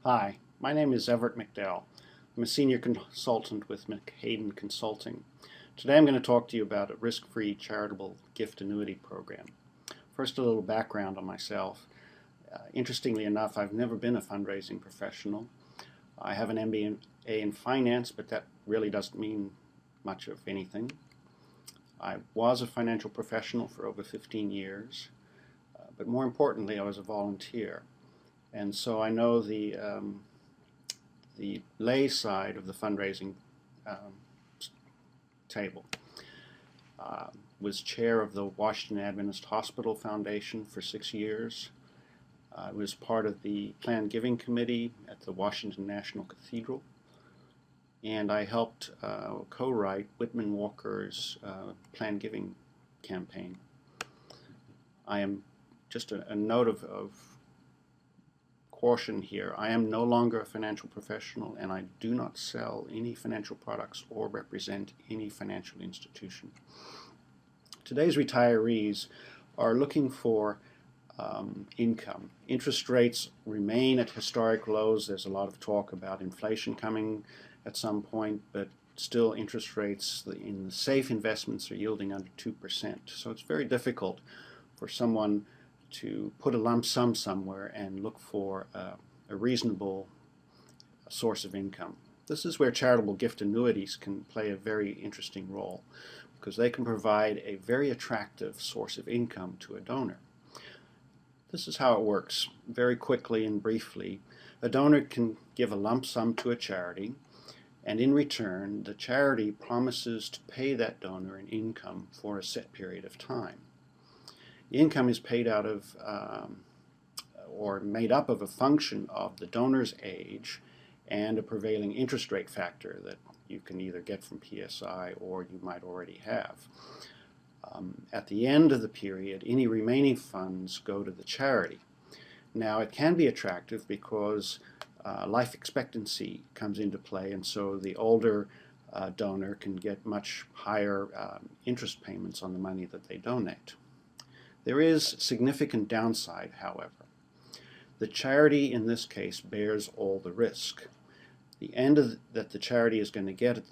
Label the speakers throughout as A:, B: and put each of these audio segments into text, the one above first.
A: Hi, my name is EvertMcDowell. I'm a senior consultant with McHayden Consulting. Today I'm going to talk to you about a risk-free charitable gift annuity program. First, a little background on myself. Interestingly enough, I've never been a fundraising professional. I have an MBA in finance, but that really doesn't mean much of anything. I was a financial professional for over 15 years, but more importantly, I was a volunteer. And so I know the lay side of the fundraising table. Was chair of the Washington Adventist Hospital Foundation for 6 years. I was part of the Planned Giving Committee at the Washington National Cathedral. And I helped co-write Whitman Walker's Planned Giving campaign. I am just a note of caution here. I am no longer a financial professional, and I do not sell any financial products or represent any financial institution. Today's retirees are looking for income. Interest rates remain at historic lows. There's a lot of talk about inflation coming at some point, but still interest rates in the safe investments are yielding under 2%. So it's very difficult for someone to put a lump sum somewhere and look for a reasonable source of income. This is where charitable gift annuities can play a very interesting role, because they can provide a very attractive source of income to a donor. This is how it works. Very quickly and briefly, a donor can give a lump sum to a charity, and in return, the charity promises to pay that donor an income for a set period of time. The income is paid out of or made up of a function of the donor's age and a prevailing interest rate factor that you can either get from PSI or you might already have. At the end of the period, any remaining funds go to the charity. Now, it can be attractive because life expectancy comes into play, and so the older donor can get much higher interest payments on the money that they donate. There is significant downside, however. The charity in this case bears all the risk. The end that the charity is going to get at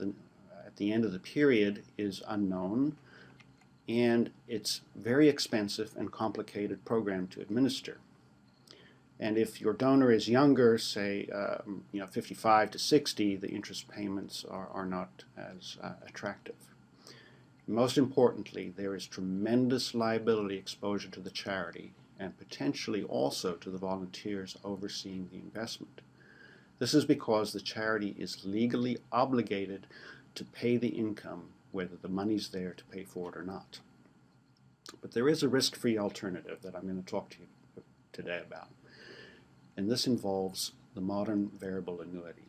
A: the end of the period is unknown, and it's very expensive and complicated program to administer. And if your donor is younger, say 55 to 60, the interest payments are not as attractive. Most importantly, there is tremendous liability exposure to the charity and potentially also to the volunteers overseeing the investment. This is because the charity is legally obligated to pay the income whether the money's there to pay for it or not. But there is a risk-free alternative that I'm going to talk to you today about, and this involves the modern variable annuity.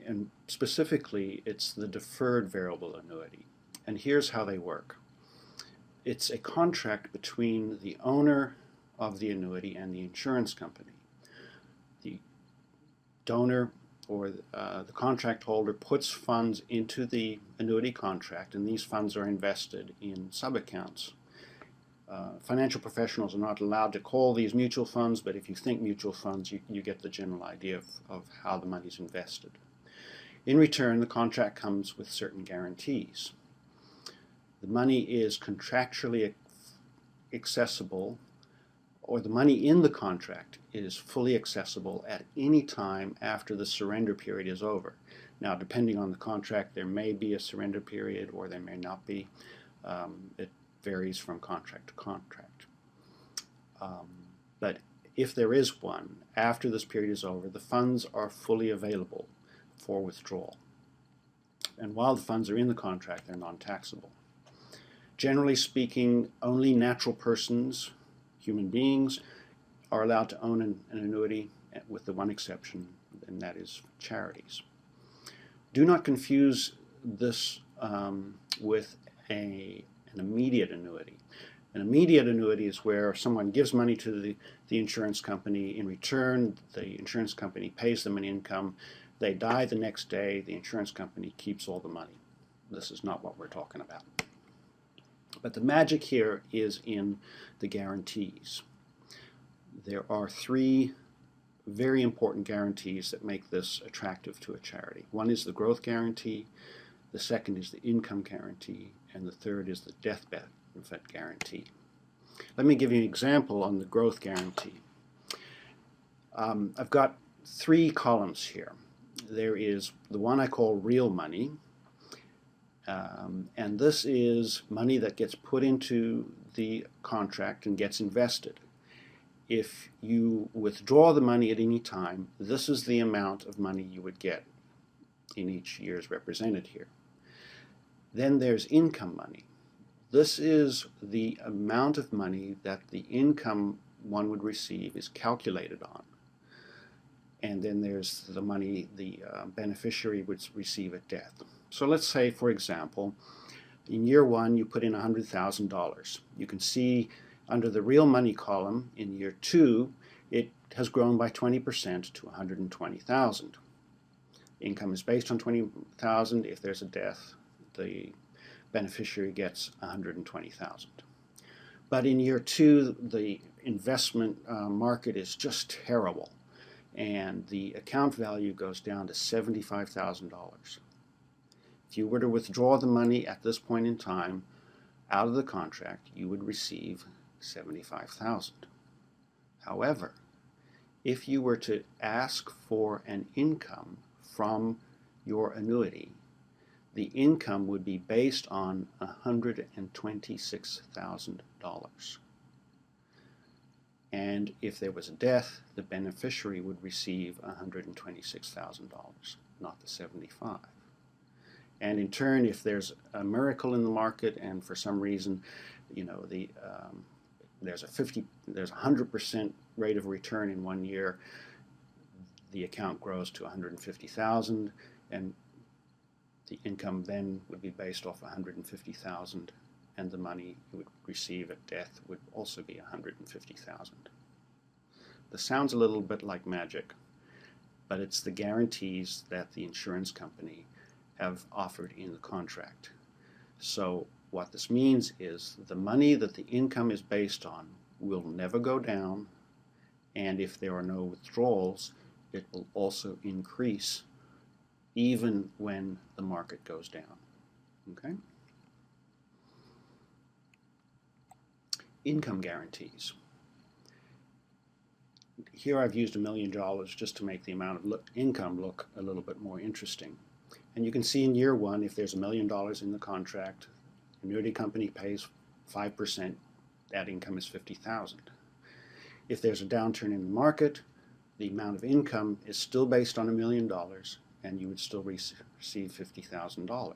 A: And specifically, it's the deferred variable annuity. And here's how they work. It's a contract between the owner of the annuity and the insurance company. The donor or the contract holder puts funds into the annuity contract, and these funds are invested in sub-accounts. Financial professionals are not allowed to call these mutual funds, but if you think mutual funds, you get the general idea of how the money is invested. In return, the contract comes with certain guarantees. The money is contractually accessible, or the money in the contract is fully accessible at any time after the surrender period is over. Now, depending on the contract, there may be a surrender period or there may not be. It varies from contract to contract. But if there is one, after this period is over, the funds are fully available for withdrawal. And while the funds are in the contract, they're non-taxable. Generally speaking, only natural persons, human beings, are allowed to own an annuity, with the one exception, and that is charities. Do not confuse this with an immediate annuity. An immediate annuity is where someone gives money to the insurance company. In return, the insurance company pays them an income. They die the next day. The insurance company keeps all the money. This is not what we're talking about. But the magic here is in the guarantees. there are three very important guarantees that make this attractive to a charity. One is the growth guarantee, the second is the income guarantee, and the third is the death benefit guarantee. Let me give you an example on the growth guarantee. I've got three columns here. There is the one I call real money, and this is money that gets put into the contract and gets invested. If you withdraw the money at any time, this is the amount of money you would get in each year as represented here. Then there's income money. This is the amount of money that the income one would receive is calculated on. And then there's the money the beneficiary would receive at death. So let's say, for example, in year one you put in $100,000. You can see under the real money column in year two it has grown by 20% to $120,000. Income is based on $20,000. If there's a death, the beneficiary gets $120,000. But in year two the investment market is just terrible, and the account value goes down to $75,000. If you were to withdraw the money at this point in time out of the contract, you would receive $75,000. However, if you were to ask for an income from your annuity, the income would be based on $126,000. And if there was a death, the beneficiary would receive $126,000, not the $75,000. And in turn, if there's a miracle in the market and for some reason, there's a 100% rate of return in 1 year, the account grows to $150,000, and the income then would be based off $150,000, and the money you would receive at death would also be $150,000. This sounds a little bit like magic, but it's the guarantees that the insurance company have offered in the contract. So what this means is the money that the income is based on will never go down, and if there are no withdrawals, it will also increase even when the market goes down. Okay? Income guarantees. Here I've used $1 million just to make the amount of income look a little bit more interesting. And you can see in year one, if there's $1 million in the contract, the annuity company pays 5%, that income is $50,000. If there's a downturn in the market, the amount of income is still based on $1 million, and you would still receive $50,000.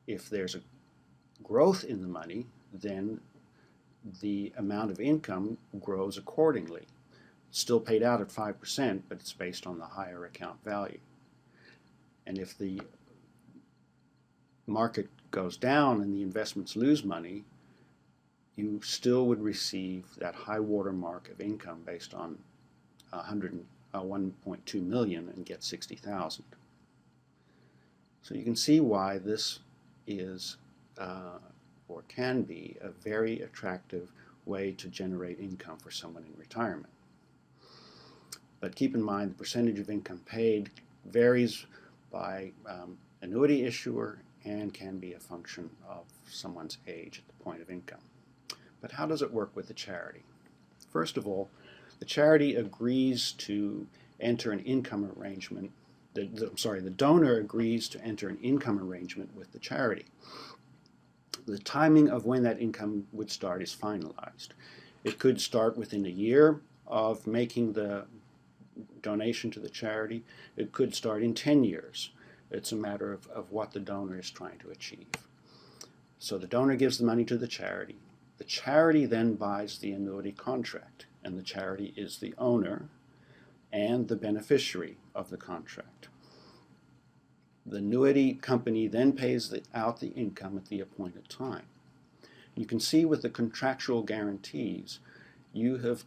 A: If there's a growth in the money, then the amount of income grows accordingly. It's still paid out at 5%, but it's based on the higher account value. And if the market goes down and the investments lose money, you still would receive that high water mark of income based on 1.2 million and get 60,000. So you can see why this is or can be a very attractive way to generate income for someone in retirement. But keep in mind the percentage of income paid varies by annuity issuer and can be a function of someone's age at the point of income. But how does it work with the charity? First of all, the charity agrees to enter an income arrangement. The donor agrees to enter an income arrangement with the charity. The timing of when that income would start is finalized. It could start within a year of making the donation to the charity. It could start in 10 years. It's a matter of what the donor is trying to achieve. So the donor gives the money to the charity. The charity then buys the annuity contract, and the charity is the owner and the beneficiary of the contract. The annuity company then pays out the income at the appointed time. You can see with the contractual guarantees, you have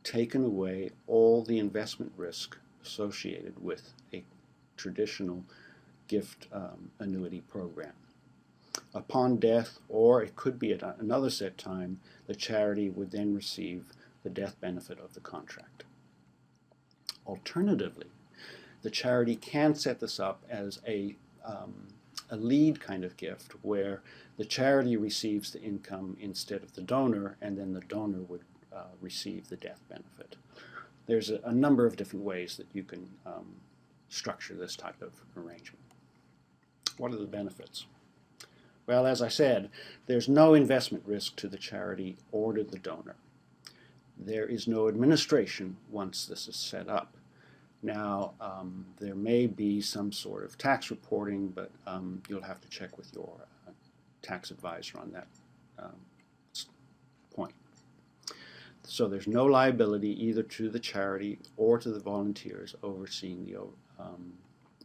A: taken away all the investment risk associated with a traditional gift annuity program. Upon death, or it could be at another set time, the charity would then receive the death benefit of the contract. Alternatively, the charity can set this up as a lead kind of gift where the charity receives the income instead of the donor, and then the donor would receive the death benefit. There's a number of different ways that you can structure this type of arrangement. What are the benefits? Well, as I said, there's no investment risk to the charity or to the donor. There is no administration once this is set up. Now, there may be some sort of tax reporting, but you'll have to check with your tax advisor on that point. So there's no liability either to the charity or to the volunteers overseeing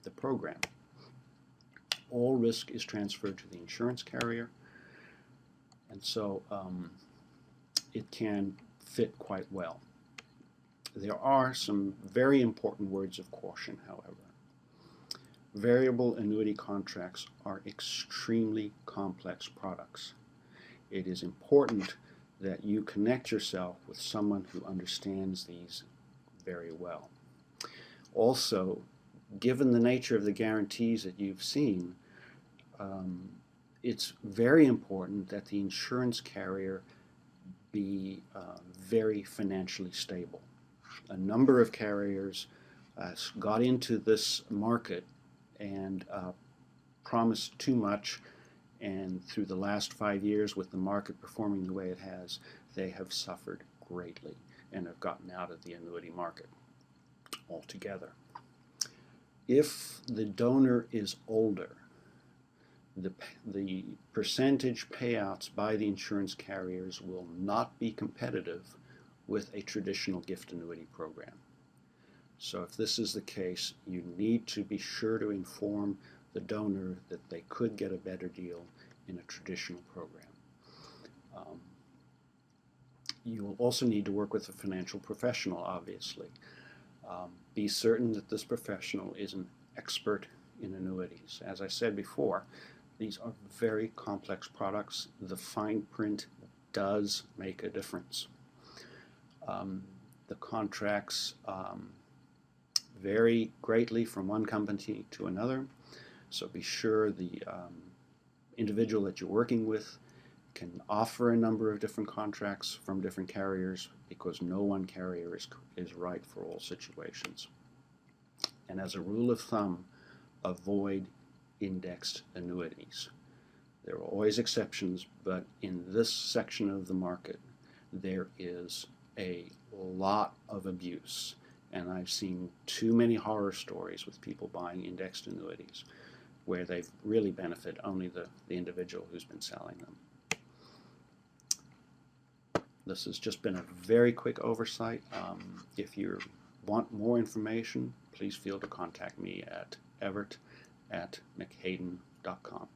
A: the program. All risk is transferred to the insurance carrier, and so it can fit quite well. There are some very important words of caution, however. Variable annuity contracts are extremely complex products. It is important that you connect yourself with someone who understands these very well. Also, given the nature of the guarantees that you've seen, it's very important that the insurance carrier be very financially stable. A number of carriers got into this market and promised too much, and through the last 5 years, with the market performing the way it has, they have suffered greatly and have gotten out of the annuity market altogether. If the donor is older, the percentage payouts by the insurance carriers will not be competitive with a traditional gift annuity program. So if this is the case, you need to be sure to inform the donor that they could get a better deal in a traditional program. You will also need to work with a financial professional, obviously. Be certain that this professional is an expert in annuities. As I said before, these are very complex products. The fine print does make a difference. The contracts vary greatly from one company to another, so be sure the individual that you're working with can offer a number of different contracts from different carriers, because no one carrier is right for all situations. And as a rule of thumb, avoid indexed annuities. There are always exceptions, but in this section of the market, there is a lot of abuse, and I've seen too many horror stories with people buying indexed annuities where they've really benefit only the individual who's been selling them. This has just been a very quick oversight. If you want more information, please feel to contact me at evert@mchayden.com.